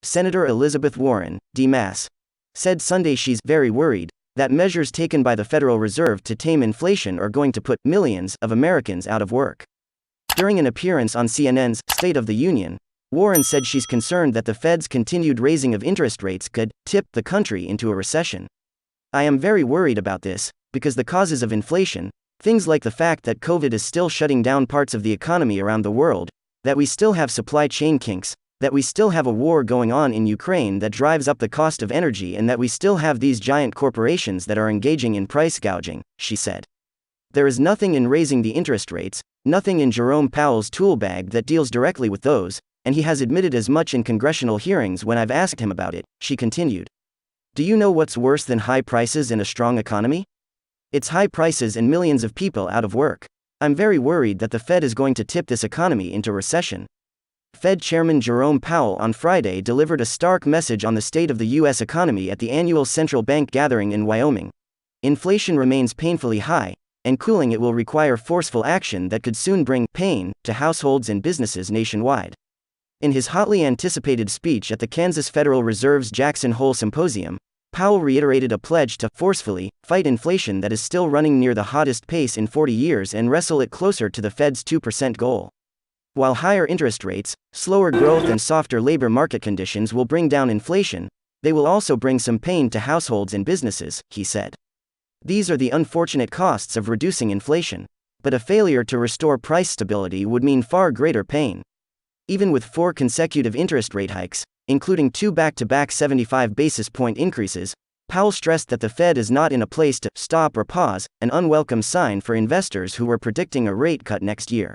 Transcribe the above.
Senator Elizabeth Warren, D-Mass, said Sunday she's very worried that measures taken by the Federal Reserve to tame inflation are going to put millions of Americans out of work. During an appearance on CNN's State of the Union, Warren said she's concerned that the Fed's continued raising of interest rates could tip the country into a recession. I am very worried about this, because the causes of inflation, things like the fact that COVID is still shutting down parts of the economy around the world, that we still have supply chain kinks, that we still have a war going on in Ukraine that drives up the cost of energy, and that we still have these giant corporations that are engaging in price gouging, she said. There is nothing in raising the interest rates, nothing in Jerome Powell's tool bag that deals directly with those, and he has admitted as much in congressional hearings when I've asked him about it, she continued. Do you know what's worse than high prices and a strong economy? It's high prices and millions of people out of work. I'm very worried that the Fed is going to tip this economy into recession. Fed Chairman Jerome Powell on Friday delivered a stark message on the state of the U.S. economy at the annual central bank gathering in Wyoming. Inflation remains painfully high, and cooling it will require forceful action that could soon bring pain to households and businesses nationwide. In his hotly anticipated speech at the Kansas Federal Reserve's Jackson Hole Symposium, Powell reiterated a pledge to forcefully fight inflation that is still running near the hottest pace in 40 years and wrestle it closer to the Fed's 2% goal. While higher interest rates, slower growth, and softer labor market conditions will bring down inflation, they will also bring some pain to households and businesses, he said. These are the unfortunate costs of reducing inflation. But a failure to restore price stability would mean far greater pain. Even with 4 consecutive interest rate hikes, including 2 back-to-back 75 basis point increases, Powell stressed that the Fed is not in a place to stop or pause, an unwelcome sign for investors who were predicting a rate cut next year.